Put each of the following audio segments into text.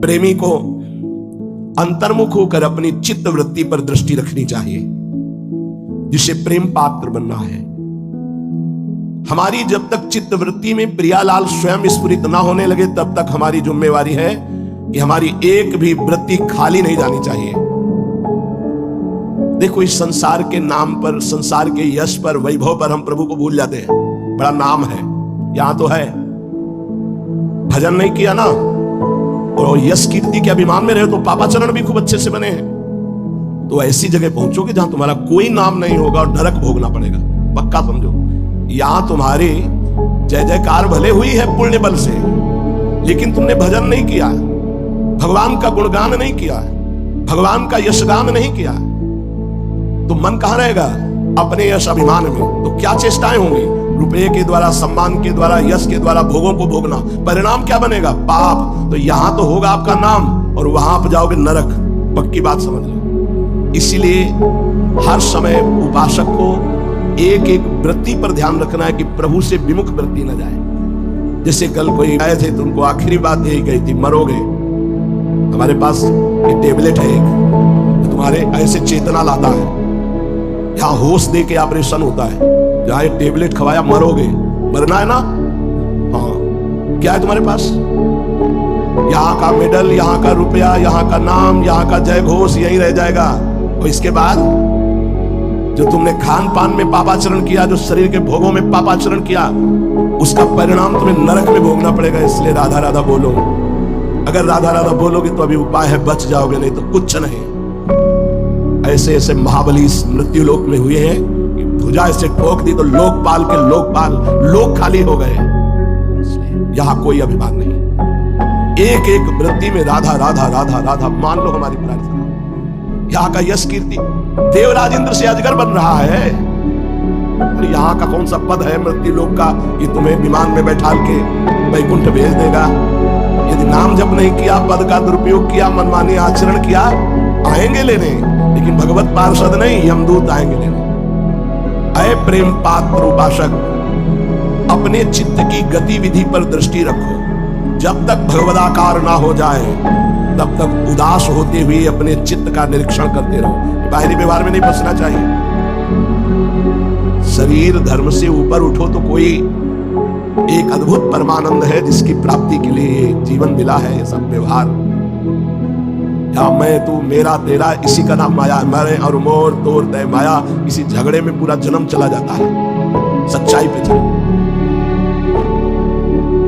प्रेमी को अंतर्मुख होकर अपनी चित्त वृत्ति पर दृष्टि रखनी चाहिए, जिसे प्रेम पात्र बनना है। हमारी जब तक चित्त वृत्ति में प्रियालाल स्वयं स्फुरित ना होने लगे, तब तक हमारी जिम्मेवारी है कि हमारी एक भी वृत्ति खाली नहीं जानी चाहिए। देखो, इस संसार के नाम पर, संसार के यश पर, वैभव पर हम प्रभु को भूल जाते हैं। बड़ा नाम है, यहां तो है, भजन नहीं किया ना, और यश कीर्ति के अभिमान में रहे तो पापाचरण भी खूब अच्छे से बने हैं, तो ऐसी जगह पहुंचोगे जहां तुम्हारा कोई नाम नहीं होगा और नरक भोगना पड़ेगा। पक्का समझो, यहां तुम्हारी जय जयकार भले हुई है पुण्य बल से, लेकिन तुमने भजन नहीं किया, भगवान का गुणगान नहीं किया, भगवान का यशगान नहीं किया, तो मन कहां रहेगा? अपने यश अभिमान में। तो क्या चेष्टाएं होंगी? रुपये के द्वारा, सम्मान के द्वारा, यश के द्वारा भोगों को भोगना। परिणाम क्या बनेगा? पाप। तो यहां तो होगा आपका नाम और वहां आप जाओगे नरक। पक्की बात समझ लो। इसीलिए हर समय उपासक को एक एक वृत्ति पर ध्यान रखना है कि प्रभु से विमुख वृत्ति न जाए। जैसे कल कोई आए थे तो उनको आखिरी बात यही कही थी, मरोगे, हमारे पास एक टेबलेट है, एक तुम्हारे ऐसे चेतना लाता है, यहां होश दे के ऑपरेशन होता है, जहां एक टेबलेट खवाया मरोगे, मरना है ना? हाँ, क्या है तुम्हारे पास? यहां का मेडल, यहां का रुपया, यहां का नाम, यहां का जय घोष, यही रह जाएगा। और इसके बाद जो तुमने खान पान में पापाचरण किया, जो शरीर के भोगों में पापाचरण किया, उसका परिणाम तुम्हें नरक में भोगना पड़ेगा। इसलिए राधा राधा बोलो। अगर राधा राधा बोलोगे तो अभी उपाय है, बच जाओगे, नहीं तो कुछ नहीं। ऐसे ऐसे महाबली मृत्यु लोक में हुए हैं कि भुजा ऐसे ठोक दी तो लोकपाल के लोकपाल लोक खाली हो गए। यहां कोई अभिमान नहीं। एक एक वृत्ति में राधा राधा राधा राधा मान लो हमारी प्रार्थना। यहां का यश कीर्ति, देवराज इंद्र से अजगर बन रहा है। यहां का कौन सा पद है मृत्यु लोक का कि तुम्हें विमान में बैठा के वैकुंठ भेज देगा? यदि नाम जप नहीं किया, पद का दुरुपयोग किया, मनमानी आचरण किया, आएंगे लेने, लेकिन भगवत पार्षद नहीं, यमदूत आएंगे लेने। अय प्रेम पात्र उपासक, अपने चित्त की गतिविधि पर दृष्टि रखो। जब तक भगवदाकार ना हो जाए, तब तक उदास होते हुए अपने चित्त का निरीक्षण करते रहो। बाहरी व्यवहार में नहीं फंसना चाहिए। शरीर धर्म से ऊपर उठो तो कोई एक अद्भुत परमानंद है, जिसकी प्राप्ति के लिए जीवन मिला है। ये सब व्यवहार, या मैं तू मेरा तेरा, इसी का नाम माया। मैं और मोर तोर तय माया, इसी झगड़े में पूरा जन्म चला जाता है। सच्चाई पे चलो।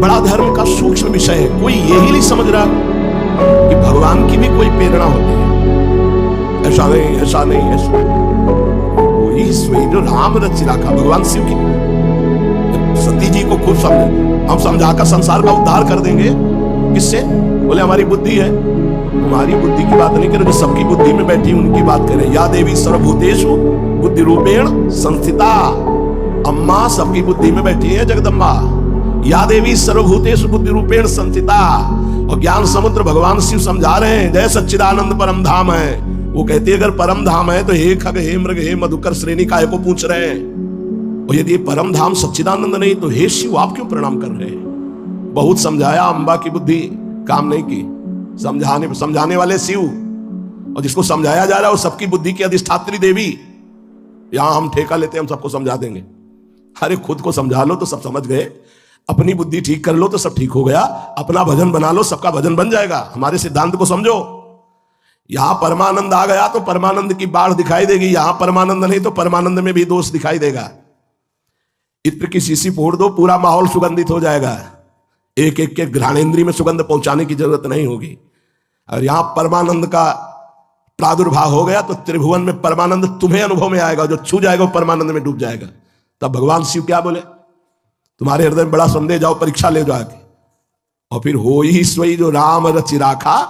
बड़ा धर्म का सूक्ष्म विषय है। कोई यही नहीं समझ रहा कि भगवान की भी कोई प्रेरणा होती है। ऐसा नहीं, ऐसा नहीं, ऐसा वही स्वयं जो राम रच रखा, भगवान शिव की। सती जी को खूब समझे, हम समझाकर संसार का उद्धार कर देंगे। किससे? बोले हमारी बुद्धि है। तुम्हारी बुद्धि की बात नहीं करें, जो सबकी बुद्धि में बैठी उनकी बात करें। या देवी सर्वभूतेषु बुद्धि रूपेण संस्थिता। अम्मा सबकी बुद्धि में बैठी है, जगदम्बा। या देवी सर्वभूतेषु बुद्धि रूपेण संस्थिता। और ज्ञान समुद्र भगवान शिव समझा रहे हैं, जय सच्चिदानंद परम धाम है। वो कहती है अगर परम धाम है तो हे खग, हे मृग, हे मधुकर श्रेणी काय को पूछ रहे हैं? और यदि परम धाम सच्चिदानंद नहीं तो हे शिव आप क्यों प्रणाम कर रहे हैं? बहुत समझाया, अम्बा की बुद्धि काम नहीं की। समझाने वाले शिव, और जिसको समझाया जा रहा है वो सबकी बुद्धि की अधिष्ठात्री देवी। यहां हम ठेका लेते हैं, हम सबको समझा देंगे। अरे खुद को समझा लो तो सब समझ गए, अपनी बुद्धि ठीक कर लो तो सब ठीक हो गया, अपना भजन बना लो, सबका भजन बन जाएगा। हमारे सिद्धांत को समझो। यहां परमानंद आ गया तो परमानंद की बाढ़ दिखाई देगी, यहां परमानंद नहीं तो परमानंद में भी दोष दिखाई देगा। इत्र की शीशी फोड़ दो, पूरा माहौल सुगंधित हो जाएगा। एक एक के घ्राणेंद्रिय में सुगंध पहुंचाने की जरूरत नहीं होगी। और यहां परमानंद का प्रादुर्भाव हो गया तो त्रिभुवन में परमानंद तुम्हें अनुभव में आएगा। जो छू जाएगा वो परमानंद में डूब जाएगा। तब भगवान शिव क्या बोले? तुम्हारे हृदय में बड़ा संदेह, जाओ परीक्षा ले जाओ आके। और फिर हो ही सोई जो राम रचि राखा,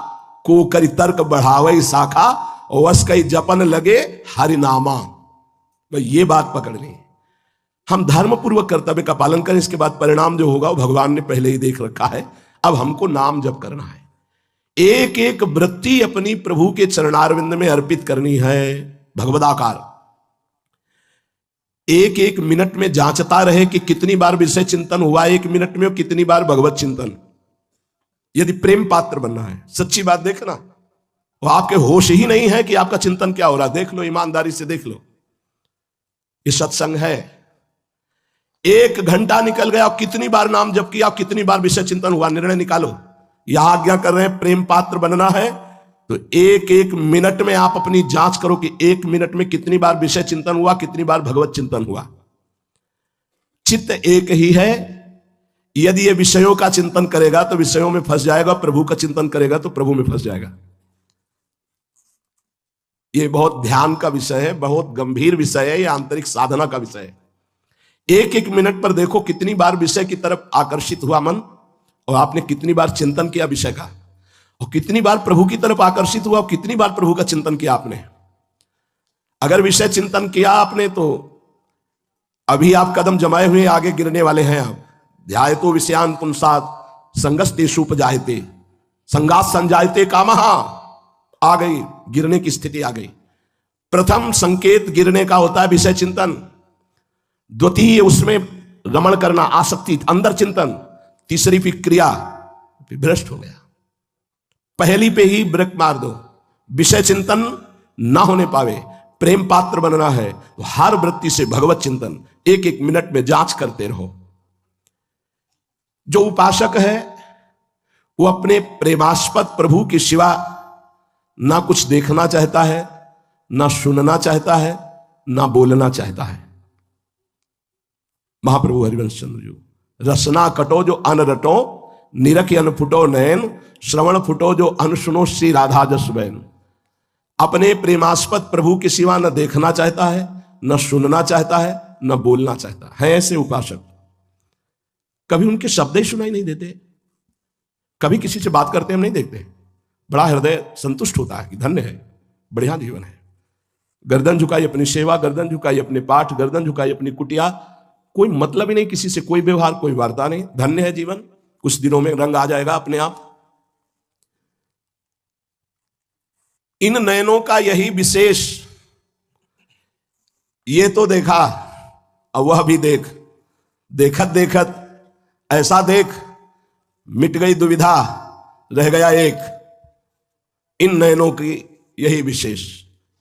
को करी तर्क बढ़ावई शाखा, और वस कई जपन लगे हरिनामा। ये बात पकड़नी। हम धर्म पूर्वक कर्तव्य का पालन करें, इसके बाद परिणाम जो होगा वो भगवान ने पहले ही देख रखा है। अब हमको नाम जप करना है। एक एक वृत्ति अपनी प्रभु के चरणारविंद में अर्पित करनी है। भगवदाकार एक एक मिनट में जांचता रहे कि कितनी बार विषय चिंतन हुआ एक मिनट में, और कितनी बार भगवत चिंतन। यदि प्रेम पात्र बनना है, सच्ची बात देखना, वो आपके होश ही नहीं है कि आपका चिंतन क्या हो रहा है। देख लो, ईमानदारी से देख लो। ये सत्संग है, 1 घंटा निकल गया, कितनी बार नाम जप किया, कितनी बार विषय चिंतन हुआ, निर्णय निकालो। यह आज्ञा कर रहे हैं प्रेम पात्र बनना है, तो 1-1 मिनट में आप अपनी जांच करो कि 1 मिनट में कितनी बार विषय चिंतन हुआ, कितनी बार भगवत चिंतन हुआ। चित्त एक ही है। यदि ये विषयों का चिंतन करेगा तो विषयों में फंस जाएगा, प्रभु का चिंतन करेगा तो प्रभु में फंस जाएगा। ये बहुत ध्यान का विषय है, बहुत गंभीर विषय है, ये आंतरिक साधना का विषय है। 1-1 मिनट पर देखो कितनी बार विषय की तरफ आकर्षित हुआ मन, और आपने कितनी बार चिंतन किया विषय का, और कितनी बार प्रभु की तरफ आकर्षित हुआ, और कितनी बार प्रभु का चिंतन किया आपने। अगर विषय चिंतन किया आपने तो अभी आप कदम जमाए हुए आगे गिरने वाले हैं। आप ध्यायतो विषयान पुंसात् संगस्तेषु उपजायते संगात संजायते कामः, आ गई, गिरने की स्थिति आ गई। प्रथम संकेत गिरने का होता है विषय चिंतन, द्वितीय उसमें रमण करना, आसक्ति, अंदर चिंतन, तीसरी फिर क्रिया, फिर भ्रष्ट हो गया। पहली पे ही ब्रेक मार दो, विषय चिंतन ना होने पावे। प्रेम पात्र बनना है तो हर वृत्ति से भगवत चिंतन 1-1 मिनट में जांच करते रहो। जो उपासक है वो अपने प्रेमास्पद प्रभु के सिवा ना कुछ देखना चाहता है, ना सुनना चाहता है, ना बोलना चाहता है। महाप्रभु हरिवंश चंद्र जी, रसना कटो जो अन रटो, निरख अन फुटो नयन, श्रवण फुटो जो अन सुनो श्री राधा जस बैन। अपने प्रेमास्पद प्रभु के सिवा न देखना चाहता है, न सुनना चाहता है, न बोलना चाहता है। ऐसे उपासक कभी उनके शब्द ही सुनाई नहीं देते, कभी किसी से बात करते हम नहीं देखते। बड़ा हृदय संतुष्ट होता है कि धन्य है, बढ़िया जीवन है। गर्दन झुकाई अपनी सेवा, गर्दन झुकाई अपने पाठ, गर्दन झुकाई अपनी कुटिया, कोई मतलब ही नहीं किसी से, कोई व्यवहार, कोई वार्ता नहीं। धन्य है जीवन, कुछ दिनों में रंग आ जाएगा अपने आप। इन नयनों का यही विशेष, ये तो देखा, अब वह भी देख, देखत देखत ऐसा देख, मिट गई दुविधा, रह गया एक। इन नयनों की यही विशेष,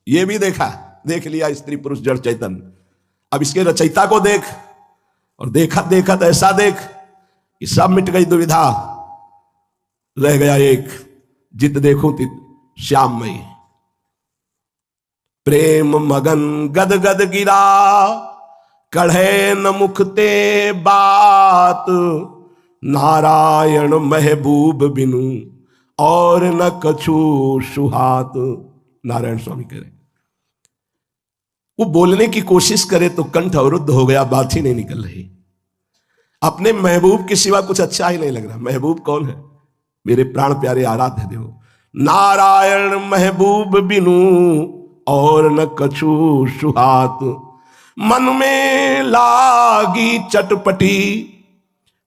ये भी देखा, देख लिया स्त्री पुरुष जड़ चैतन्य। अब इसके रचयिता को देख, और देखत देखत ऐसा देख कि सब मिट गई दुविधा, रह गया एक। जित देखूं तित श्याममयी। प्रेम मगन गद गद गिरा, कढ़े न मुखते बात, नारायण महबूब बिनु और न कछु सुहात। नारायण स्वामी कह रहे, वो बोलने की कोशिश करे तो कंठ अवरुद्ध हो गया, बात ही नहीं निकल रही। अपने महबूब के सिवा कुछ अच्छा ही नहीं लग रहा। महबूब कौन है? मेरे प्राण प्यारे आराध्य देव, नारायण महबूब बिनु और न कछु सुहात। मन में लागी चटपटी,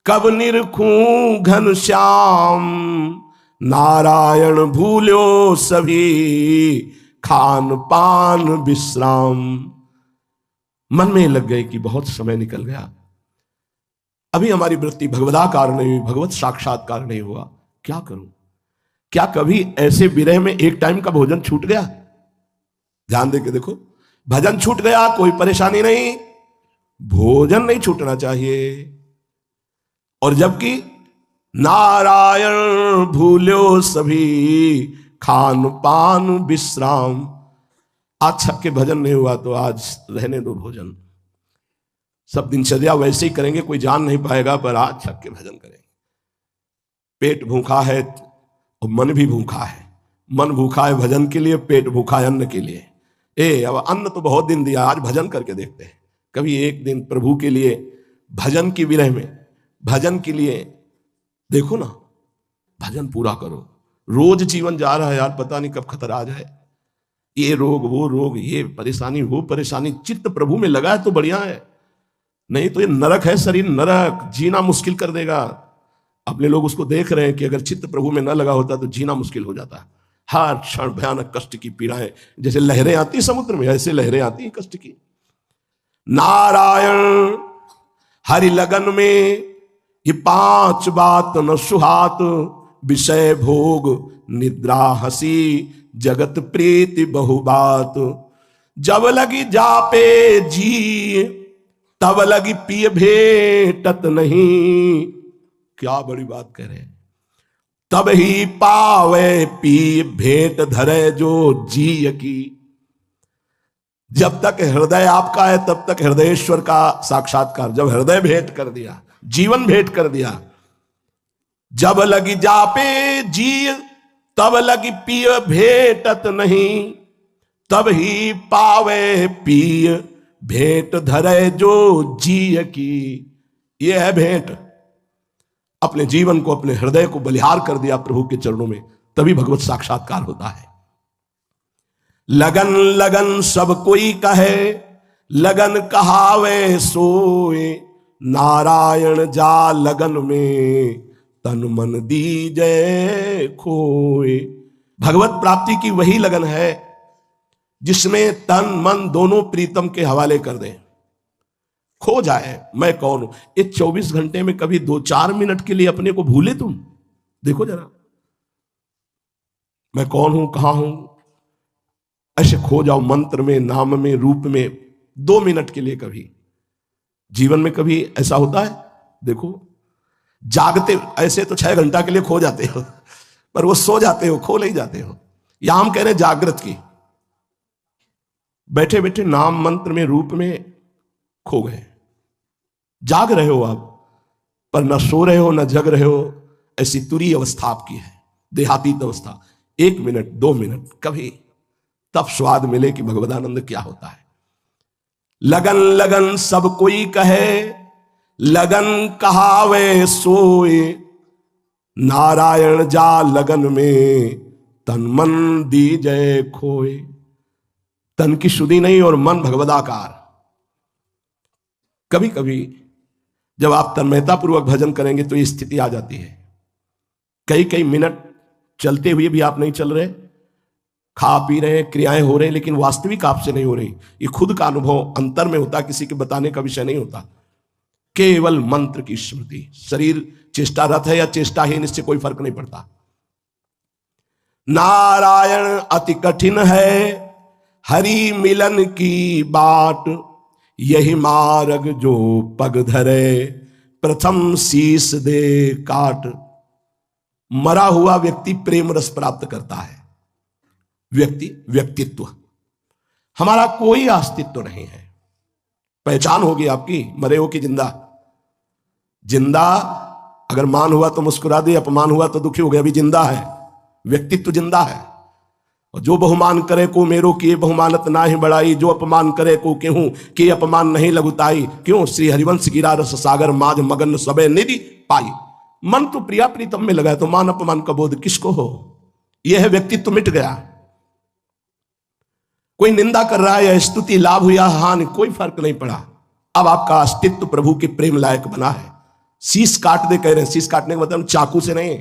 कब निरखूं घन श्याम, नारायण भूल्यो सभी खान पान विश्राम। मन में लग गए कि बहुत समय निकल गया, अभी हमारी वृत्ति भगवदाकार नहीं हुई, भगवत साक्षात्कार नहीं हुआ, क्या करूं? क्या कभी ऐसे विरह में एक टाइम का भोजन छूट गया? ध्यान देके देखो, भजन छूट गया कोई परेशानी नहीं, भोजन नहीं छूटना चाहिए। और जबकि नारायण भूल्यो सभी खान पान विश्राम। आज छक के भजन नहीं हुआ तो आज रहने दो भोजन, सब दिनचर्या वैसे ही करेंगे, कोई जान नहीं पाएगा, पर आज छक के भजन करेंगे। पेट भूखा है और मन भी भूखा है। मन भूखा है भजन के लिए, पेट भूखा है अन्न के लिए। अब अन्न तो बहुत दिन दिया, आज भजन करके देखते हैं। कभी एक दिन प्रभु के लिए भजन की विरह में, भजन के लिए देखो ना, भजन पूरा करो। रोज जीवन जा रहा है यार, पता नहीं कब खतरा आ जाए। ये रोग वो रोग, ये परेशानी वो परेशानी, चित्त प्रभु में लगा है तो बढ़िया है, नहीं तो ये नरक है शरीर, नरक, जीना मुश्किल कर देगा। अपने लोग उसको देख रहे हैं कि अगर चित्त प्रभु में न लगा होता तो जीना मुश्किल हो जाता। हर क्षण भयानक कष्ट की पीड़ाएं, जैसे लहरें आती समुद्र में, ऐसे लहरें आती कष्ट की। नारायण हरि लगन में ये 5 बात न सुहात, विषय भोग निद्रा हसी जगत प्रीति बहुबात। जब लगी जापे जी तब लगी पिय भेटत नहीं। क्या बड़ी बात कह रहे हैं। तब ही पावे पी भेंट धरे जो जी की। जब तक हृदय आपका है तब तक हृदयेश्वर का साक्षात्कार। जब हृदय भेंट कर दिया, जीवन भेंट कर दिया, जब लगी जापे जी तब लगी पिय भेटत नहीं। तब ही पावे पिय भेंट धरे जो जी की। यह है भेंट। अपने जीवन को, अपने हृदय को बलिहार कर दिया प्रभु के चरणों में, तभी भगवत साक्षात्कार होता है। लगन लगन सब कोई कहे, लगन कहावे सोए। नारायण जा लगन में तन मन दीजय खोए। भगवत प्राप्ति की वही लगन है जिसमें तन मन दोनों प्रीतम के हवाले कर दें, खो जाए। मैं कौन हूं, ये 24 घंटे में कभी 2-4 मिनट के लिए अपने को भूले तुम? देखो जरा, मैं कौन हूं, कहां हूं, ऐसे खो जाओ मंत्र में, नाम में, रूप में। 2 मिनट के लिए कभी जीवन में कभी ऐसा होता है? देखो, जागते ऐसे तो 6 घंटा के लिए खो जाते हो, पर वो सो जाते हो, खो नहीं जाते हो। यहां हम कह रहे हैं जागृत की। बैठे बैठे नाम मंत्र में, रूप में खो गए। जाग रहे हो आप, पर न सो रहे हो न जग रहे हो। ऐसी तुरी अवस्था आपकी है, देहातीत अवस्था। 1 मिनट 2 मिनट कभी, तब स्वाद मिले कि भगवदानंद क्या होता है। लगन लगन सब कोई कहे, लगन कहावे सोए। नारायण जा लगन में तन मन दीजय खोए। तन की शुद्धि नहीं और मन भगवदाकार। कभी कभी जब आप तन्मयता पूर्वक भजन करेंगे तो ये स्थिति आ जाती है। कई कई मिनट चलते हुए भी आप नहीं चल रहे, खा पी रहे, क्रियाएं हो रही, लेकिन वास्तविक आपसे नहीं हो रही। ये खुद का अनुभव अंतर में होता, किसी के बताने का विषय नहीं होता। केवल मंत्र की स्मृति। शरीर चेष्टारत है या चेष्टाहीन, इससे कोई फर्क नहीं पड़ता। नारायण अति कठिन है, हरि मिलन की बाट। यही मार्ग जो पग धरे, प्रथम शीस दे काट। मरा हुआ व्यक्ति प्रेम रस प्राप्त करता है। व्यक्तित्व, हमारा कोई अस्तित्व नहीं है। पहचान होगी आपकी, मरे हो कि जिंदा। जिंदा अगर मान हुआ तो मुस्कुरा दे, अपमान हुआ तो दुखी हो गया। अभी जिंदा है, व्यक्तित्व जिंदा है। और जो बहुमान करे को मेरो किए बहुमानत ना ही बढ़ाई। जो अपमान करे को केहूं कि अपमान नहीं लगुताई। क्यों? श्री हरिवंश गिरा रस सागर माज मगन सबे निधि पाई। मन तो प्रिया प्रीतम में लगा, तो मान अपमान का बोध किसको हो? यह है व्यक्तित्व मिट गया। कोई निंदा कर रहा है या स्तुति, लाभ हुआ हानि, कोई फर्क नहीं पड़ा। अब आपका अस्तित्व प्रभु के प्रेम लायक बना है। शीश काट दे कह रहे हैं। शीश काटने का मतलब चाकू से नहीं,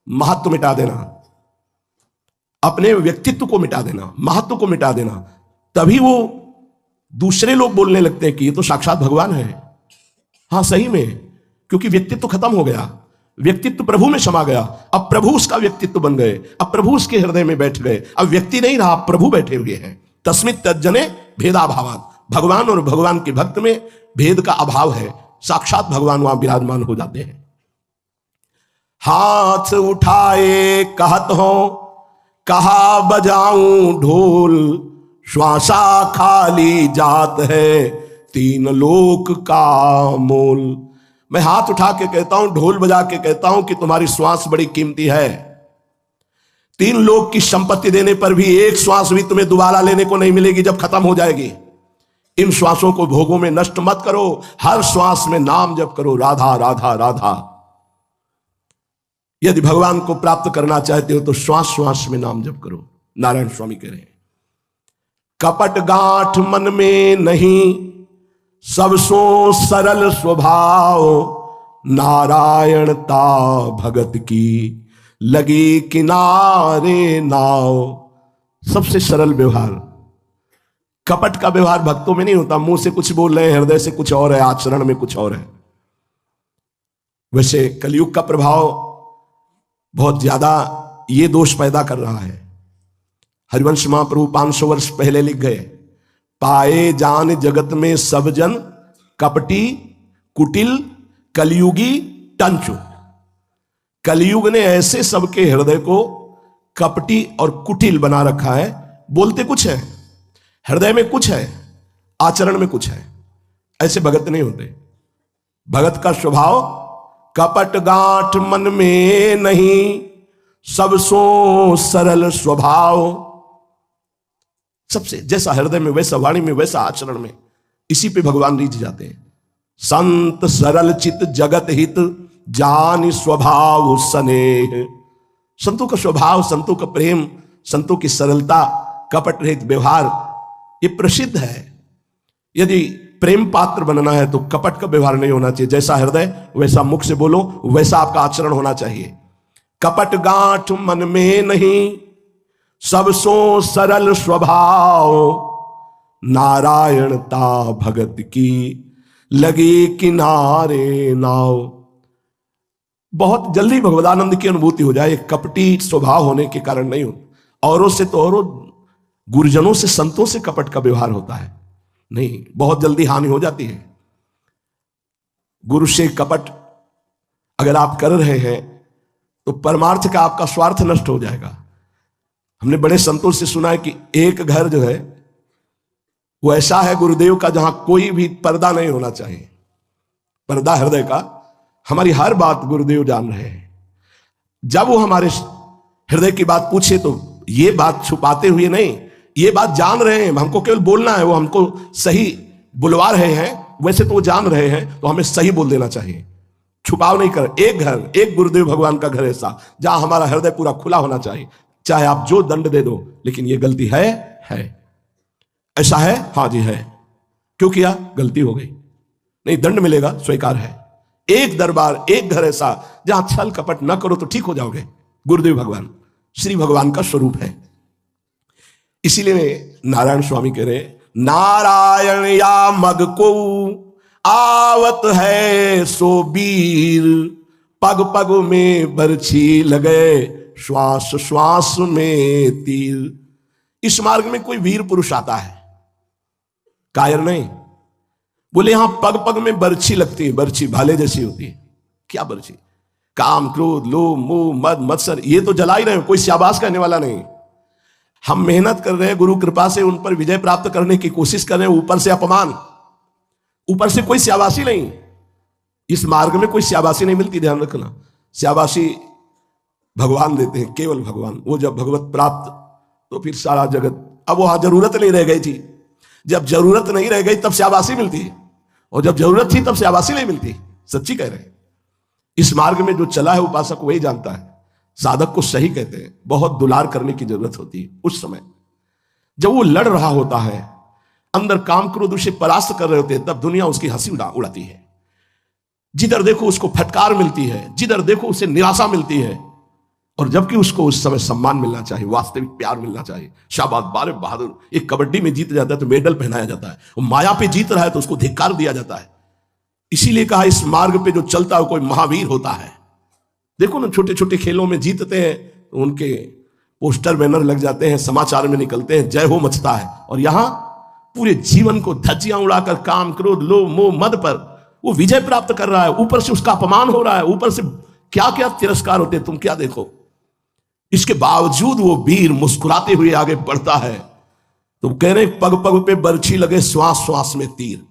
महत्व मिटा देना, अपने व्यक्तित्व को मिटा देना, महत्व को मिटा देना। तभी वो दूसरे लोग बोलने लगते हैं कि ये तो साक्षात भगवान है। हाँ सही में, क्योंकि व्यक्तित्व खत्म हो गया, व्यक्तित्व प्रभु में समा गया। अब प्रभु उसका व्यक्तित्व बन गए, अब प्रभु उसके हृदय में बैठ गए। अब व्यक्ति नहीं रहा, प्रभु बैठे हुए हैं। तस्मित् तज्जने भेदाभावात्। भगवान और भगवान के भक्त में भेद का अभाव है। साक्षात भगवान वहां विराजमान हो जाते हैं। हाथ उठाए कहत हो, कहा बजाऊं ढोल। श्वासा खाली जात है, 3 लोक का मोल। मैं हाथ उठा के कहता हूं, ढोल बजा के कहता हूं कि तुम्हारी श्वास बड़ी कीमती है। 3 लोक की संपत्ति देने पर भी एक श्वास भी तुम्हें दोबारा लेने को नहीं मिलेगी, जब खत्म हो जाएगी। इन श्वासों को भोगों में नष्ट मत करो। हर श्वास में नाम जप करो, राधा राधा राधा। यदि भगवान को प्राप्त करना चाहते हो तो श्वास श्वास में नाम जप करो। नारायण स्वामी कह रहे हैं, कपट गांठ मन में नहीं, सबसो सरल स्वभाव। नारायणता भगत की लगी किनारे नाव। सबसे सरल व्यवहार। कपट का व्यवहार भक्तों में नहीं होता। मुंह से कुछ बोल रहे हैं, हृदय से कुछ और है, आचरण में कुछ और है। वैसे कलयुग का प्रभाव बहुत ज्यादा ये दोष पैदा कर रहा है। हरिवंश महाप्रभु 500 वर्ष पहले लिख गए, पाए जान जगत में सब जन कपटी कुटिल कलयुगी टंचु। कलयुग ने ऐसे सबके हृदय को कपटी और कुटिल बना रखा है। बोलते कुछ है, हृदय में कुछ है, आचरण में कुछ है। ऐसे भगत नहीं होते। भगत का स्वभाव कपट गांठ मन में नहीं, सब सो सरल स्वभाव। सबसे जैसा हृदय में वैसा वाणी में वैसा आचरण में, इसी पे भगवान रीझ जाते हैं। संत सरल चित जगत हित जान स्वभाव स्नेह। संतों का स्वभाव, संतों का प्रेम, संतों की सरलता, कपट रहित व्यवहार, ये प्रसिद्ध है। यदि प्रेम पात्र बनना है तो कपट का व्यवहार नहीं होना चाहिए। जैसा हृदय वैसा मुख से बोलो, वैसा आपका आचरण होना चाहिए। कपट गांठ मन में नहीं, सब सो सरल स्वभाव। नारायणता भगत की लगी किनारे नाव। बहुत जल्दी भगवदानंद की अनुभूति हो जाए। कपटी स्वभाव होने के कारण नहीं हो। औरों से तो औरों, गुरुजनों से, संतों से कपट का व्यवहार होता है, नहीं, बहुत जल्दी हानि हो जाती है। गुरु से कपट अगर आप कर रहे हैं तो परमार्थ का आपका स्वार्थ नष्ट हो जाएगा। हमने बड़े संतों से सुना है कि एक घर जो है वो ऐसा है गुरुदेव का, जहां कोई भी पर्दा नहीं होना चाहिए। पर्दा हृदय का, हमारी हर बात गुरुदेव जान रहे हैं। जब वो हमारे हृदय की बात पूछे तो ये बात छुपाते हुए नहीं, ये बात जान रहे हैं, हमको केवल बोलना है। वो हमको सही बुलवा रहे हैं, वैसे तो वो जान रहे हैं, तो हमें सही बोल देना चाहिए, छुपाव नहीं कर। एक घर, एक गुरुदेव भगवान का घर ऐसा जहां हमारा हृदय पूरा खुला होना चाहिए। चाहे आप जो दंड दे दो, लेकिन ये गलती है। ऐसा है, हाँ जी है। क्यों किया? गलती हो गई, नहीं दंड मिलेगा, स्वीकार है। एक दरबार, एक घर ऐसा जहां छल कपट ना करो तो ठीक हो जाओगे। गुरुदेव भगवान श्री भगवान का स्वरूप है। इसीलिए नारायण स्वामी कह रहे, नारायण या मग को आवत है सो वीर, पग पग में बरछी लगे, श्वास श्वास में तीर। इस मार्ग में कोई वीर पुरुष आता है, कायर नहीं। बोले यहां पग पग में बरछी लगती है, बरछी भाले जैसी होती है। क्या बरछी? काम क्रोध लोभ मोह मद मत्सर, ये तो जला ही रहे हो, कोई शाबाश कहने वाला नहीं। हम मेहनत कर रहे हैं, गुरु कृपा से उन पर विजय प्राप्त करने की कोशिश कर रहे हैं। ऊपर से अपमान, ऊपर से कोई शाबाशी नहीं। इस मार्ग में कोई शाबाशी नहीं मिलती, ध्यान रखना। शाबाशी भगवान देते हैं, केवल भगवान। वो जब भगवत प्राप्त तो फिर सारा जगत। अब वहां जरूरत नहीं रह गई थी। जब जरूरत नहीं रह गई तब शाबाशी मिलती, और जब जरूरत थी तब शाबाशी नहीं मिलती। सच्ची कह रहे हैं। इस मार्ग में जो चला है उपासक वही जानता है। साधक को सही कहते हैं। बहुत दुलार करने की जरूरत होती है उस समय जब वो लड़ रहा होता है, अंदर काम क्रोध उसे परास्त कर रहे होते हैं, तब दुनिया उसकी हंसी उड़ाती है। जिधर देखो उसको फटकार मिलती है, जिधर देखो उसे निराशा मिलती है। और जबकि उसको उस समय सम्मान मिलना चाहिए, वास्तविक प्यार मिलना चाहिए। शाबाश बारे बहादुर। एक कबड्डी में जीत जाता है तो मेडल पहनाया जाता है, वो माया पे जीत रहा है तो उसको धिक्कार दिया जाता है। इसीलिए कहा इस मार्ग पे जो चलता है कोई महावीर होता है। देखो ना, छोटे छोटे खेलों में जीतते हैं तो उनके पोस्टर बैनर लग जाते हैं, समाचार में निकलते हैं, जय हो मचता है। और यहां पूरे जीवन को धज्जियां उड़ाकर काम क्रोध लोभ मोह मद पर वो विजय प्राप्त कर रहा है। ऊपर से उसका अपमान हो रहा है, ऊपर से क्या क्या तिरस्कार होते हैं, तुम क्या देखो। इसके बावजूद वो वीर मुस्कुराते हुए आगे बढ़ता है। तो कह रहे पग पग पे बरछी लगे, श्वास श्वास में तीर।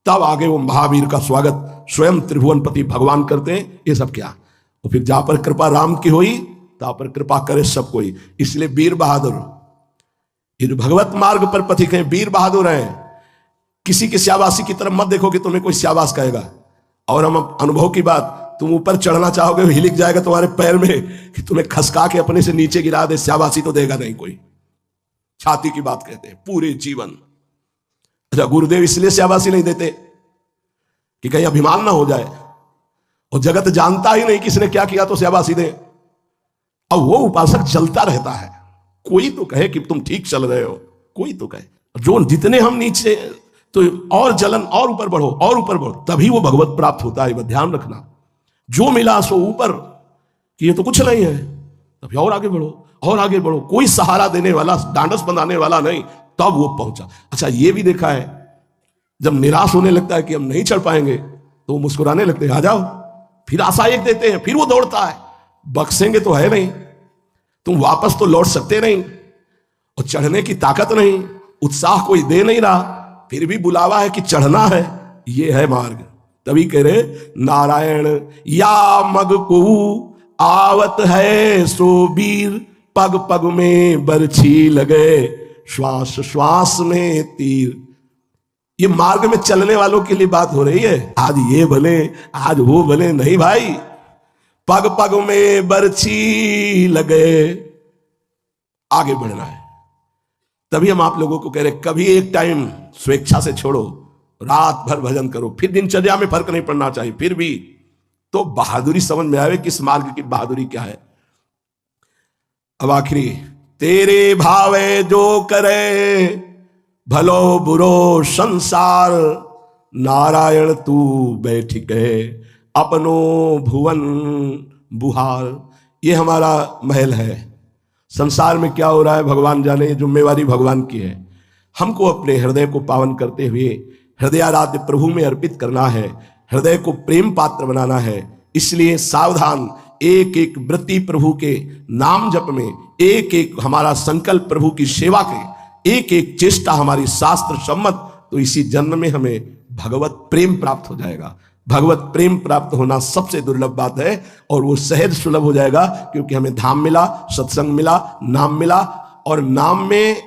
तब आगे वो महावीर का स्वागत स्वयं त्रिभुवनपति भगवान करते हैं। ये सब क्या? और फिर जहां पर कृपा राम की हुई तहां पर कृपा करे सब कोई। इसलिए वीर बहादुर, ये जो भगवत मार्ग पर पथिक हैं, वीर बहादुर हैं। किसी की शाबाशी की तरफ मत देखो कि तुम्हें कोई शाबाश कहेगा। और हम अनुभव की बात, तुम ऊपर चढ़ना चाहोगे, हिलिक जाएगा तुम्हारे पैर में कि तुम्हें खसका के अपने से नीचे गिरा दे, शाबाशी तो देगा नहीं कोई। छाती की बात कहते हैं पूरे जीवन। अच्छा, गुरुदेव इसलिए शाबाशी नहीं देते कि कहीं अभिमान ना हो जाए, और जगत जानता ही नहीं किसने क्या किया तो शाबाशी दे। अब वो उपासक चलता रहता है, कोई तो कहे कि तुम ठीक चल रहे हो, कोई तो कहे। जो जितने हम नीचे तो और जलन, और ऊपर बढ़ो और ऊपर बढ़ो, तभी वो भगवत प्राप्त होता है। ध्यान रखना, जो मिला सो ऊपर, कि ये तो कुछ नहीं है, तब और आगे बढ़ो और आगे बढ़ो। कोई सहारा देने वाला, डांडस बंधाने वाला नहीं, तब वो पहुंचा। अच्छा, ये भी देखा है, जब निराश होने लगता है कि हम नहीं चढ़ पाएंगे तो वो मुस्कुराने लगते हैं, आ जाओ। फिर आशा एक देते हैं, फिर वो दौड़ता है, बख्शेंगे तो है नहीं, तुम वापस तो लौट सकते नहीं, और चढ़ने की ताकत नहीं, उत्साह कोई दे नहीं रहा, फिर भी बुलावा है कि चढ़ना है। ये है मार्ग। तभी कह रहे नारायण या मग को आवत है सो वीर, पग पग में बरछी लगे, श्वास श्वास में तीर। ये मार्ग में चलने वालों के लिए बात हो रही है। आज ये भले, आज वो भले नहीं भाई, पग पग में बरछी लगे, आगे बढ़ना है। तभी हम आप लोगों को कह रहे, कभी एक टाइम स्वेच्छा से छोड़ो, रात भर भजन करो, फिर दिनचर्या में फर्क नहीं पड़ना चाहिए, फिर भी तो बहादुरी समझ में आवे किस मार्ग की बहादुरी क्या है। अब आखिरी, तेरे भावे जो करे भलो बुरो संसार, नारायण तू बैठ गए अपनो भुवन बुहार। ये हमारा महल है, संसार में क्या हो रहा है भगवान जाने, जिम्मेवारी भगवान की है। हमको अपने हृदय को पावन करते हुए हृदयाराध्य प्रभु में अर्पित करना है, हृदय को प्रेम पात्र बनाना है। इसलिए सावधान, एक एक वृत्ति प्रभु के नाम जप में, एक एक हमारा संकल्प प्रभु की सेवा के, एक एक चेष्टा हमारी शास्त्र सम्मत, तो इसी जन्म में हमें भगवत प्रेम प्राप्त हो जाएगा। भगवत प्रेम प्राप्त होना सबसे दुर्लभ बात है, और वो सहज सुलभ हो जाएगा, क्योंकि हमें धाम मिला, सत्संग मिला, नाम मिला। और नाम में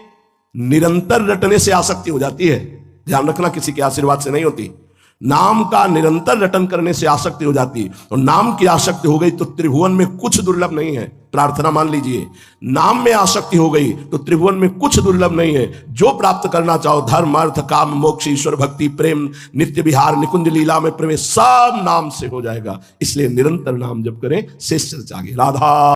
निरंतर रटने से आसक्ति हो जाती है, ध्यान रखना, किसी के आशीर्वाद से नहीं होती। नाम का निरंतर रटन करने से आसक्ति हो जाती है, और नाम की आसक्ति हो गई तो त्रिभुवन में कुछ दुर्लभ नहीं है। प्रार्थना मान लीजिए, नाम में आसक्ति हो गई तो त्रिभुवन में कुछ दुर्लभ नहीं है। जो प्राप्त करना चाहो, धर्म अर्थ काम मोक्ष ईश्वर भक्ति प्रेम नित्य विहार निकुंज लीला में प्रवेश, सब नाम से हो जाएगा। इसलिए निरंतर नाम जप करें, शेष चर्चा आगे। राधा